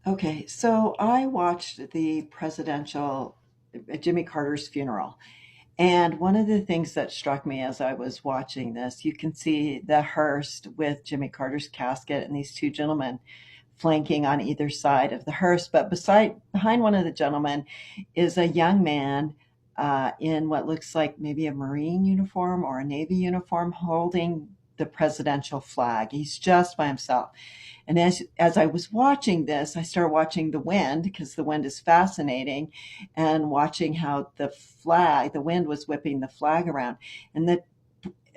Okay, so I watched the Jimmy Carter's funeral. And one of the things that struck me as I was watching this, you can see the hearse with Jimmy Carter's casket and these two gentlemen flanking on either side of the hearse. But behind one of the gentlemen is a young man in what looks like maybe a Marine uniform or a Navy uniform holding the presidential flag. He's just by himself. And as I was watching this, I started watching the wind because the wind is fascinating, and watching how the wind was whipping the flag around. And the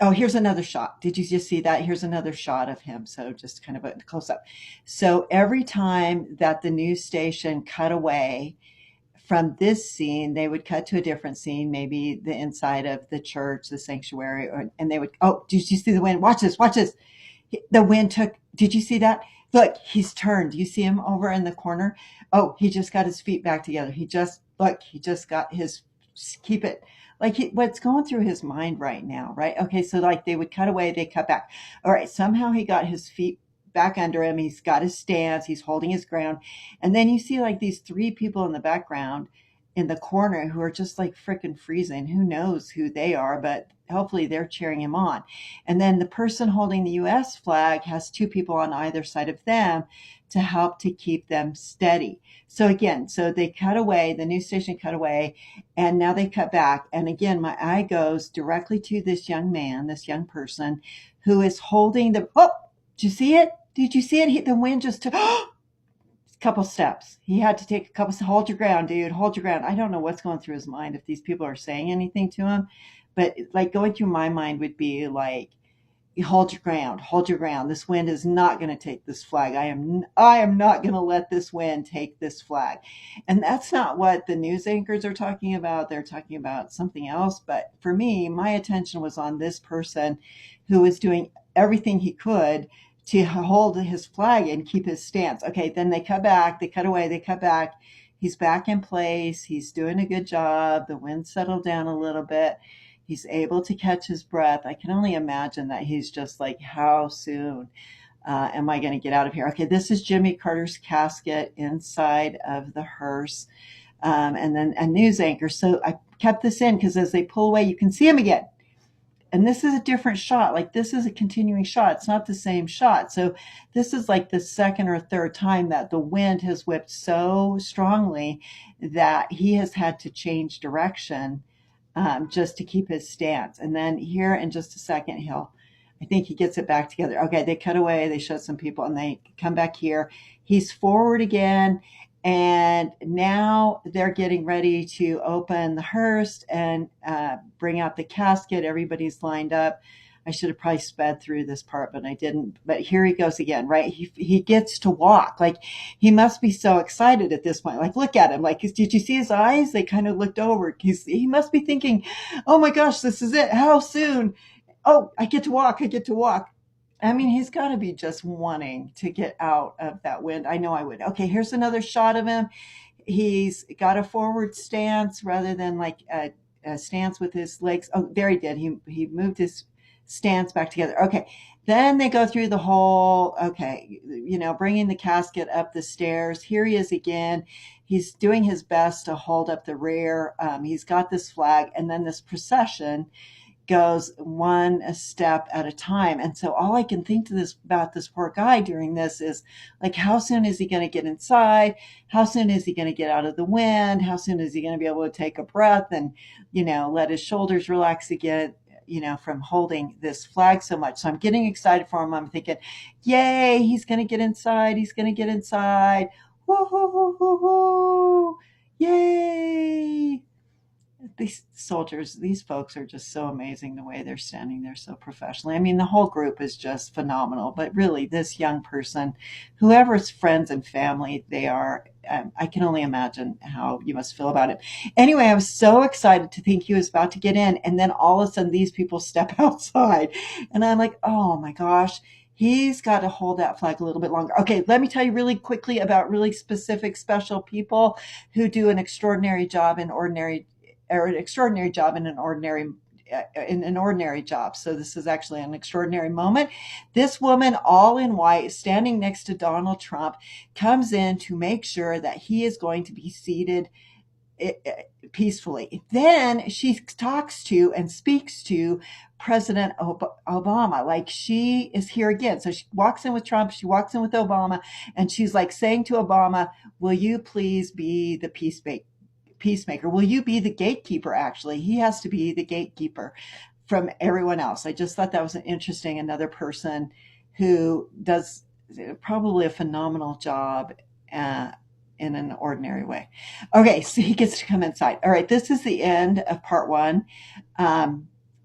Oh, here's another shot. Did you just see that? Here's another shot of him. So just kind of a close up. So every time that the news station cut away from this scene, they would cut to a different scene, maybe the inside of the church, the sanctuary, and they would, oh, did you see the wind? Watch this, watch this. The wind took, did you see that? Look, he's turned. Do you see him over in the corner? Oh, he just got his feet back together. He just got his, keep it. What's going through his mind right now, right? Okay, so like they would cut away, they cut back. All right, somehow he got his feet back under him. He's got his stance, he's holding his ground. And then you see like these three people in the background in the corner who are just like freaking freezing. Who knows who they are, but hopefully they're cheering him on. And then the person holding the US flag has two people on either side of them to help to keep them steady. So again, so they cut away, the news station cut away, and now they cut back. And again, my eye goes directly to this young man, this young person who is holding oh, did you see it? Did you see it? The wind just took a couple steps. He had to take a couple, hold your ground, dude, hold your ground. I don't know what's going through his mind if these people are saying anything to him, but like going through my mind would be like, hold your ground, hold your ground. This wind is not going to take this flag. I am not going to let this wind take this flag. And that's not what the news anchors are talking about. They're talking about something else. But for me, my attention was on this person who was doing everything he could to hold his flag and keep his stance. Okay, then they cut back, they cut away, they cut back. He's back in place. He's doing a good job. The wind settled down a little bit. He's able to catch his breath. I can only imagine that he's just like, how soon am I going to get out of here? Okay, this is Jimmy Carter's casket inside of the hearse, and then a news anchor. So I kept this in because as they pull away, you can see him again. And this is a different shot. Like this is a continuing shot. It's not the same shot. So this is like the second or third time that the wind has whipped so strongly that he has had to change direction just to keep his stance. And then here in just a second, I think he gets it back together. Okay, they cut away, they showed some people, and they come back here. He's forward again, and now they're getting ready to open the hearse and bring out the casket. Everybody's lined up. I should have probably sped through this part, but I didn't. But here he goes again, right? He gets to walk. Like he must be so excited at this point. Like look at him. Like did you see his eyes? They kind of looked over. He must be thinking, "Oh my gosh, this is it. How soon? Oh, I get to walk. I get to walk." I mean, he's got to be just wanting to get out of that wind. I know I would. Okay, here's another shot of him. He's got a forward stance rather than like a stance with his legs. Oh, there he did. He moved his stance back together. Okay. Then they go through the whole, okay, bringing the casket up the stairs. Here he is again. He's doing his best to hold up the rear. He's got this flag, and then this procession goes one step at a time. And so all I can think to this about this poor guy during this is like, how soon is he going to get inside? How soon is he going to get out of the wind? How soon is he going to be able to take a breath and, let his shoulders relax again? From holding this flag so much. So I'm getting excited for him. I'm thinking, yay, he's going to get inside. He's going to get inside. Woo, hoo, hoo, hoo, hoo. Yay. These soldiers, these folks are just so amazing the way they're standing there so professionally. I mean, the whole group is just phenomenal, but really, this young person, whoever's friends and family they are, I can only imagine how you must feel about it. Anyway, I was so excited to think he was about to get in, and then all of a sudden, these people step outside, and I'm like, oh my gosh. He's got to hold that flag a little bit longer. Okay, let me tell you really quickly about really specific, special people who do an extraordinary job in an ordinary in an ordinary job. So this is actually an extraordinary moment. This woman, all in white, standing next to Donald Trump, comes in to make sure that he is going to be seated peacefully. Then she talks to and speaks to President Obama, like she is here again. So she walks in with Trump, she walks in with Obama, and she's like saying to Obama, will you please be the peacemaker? Will you be the gatekeeper? Actually, he has to be the gatekeeper from everyone else. I just thought that was an interesting, another person who does probably a phenomenal job in an ordinary way. Okay, so he gets to come inside. All right, this is the end of part one.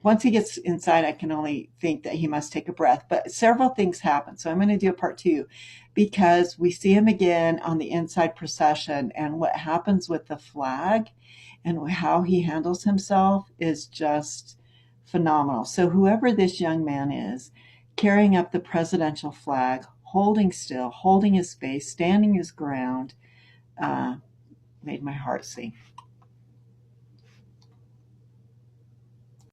Once he gets inside, I can only think that he must take a breath, but several things happen. So I'm going to do a part two because we see him again on the inside procession, and what happens with the flag and how he handles himself is just phenomenal. So whoever this young man is, carrying up the presidential flag, holding still, holding his space, standing his ground, made my heart sing.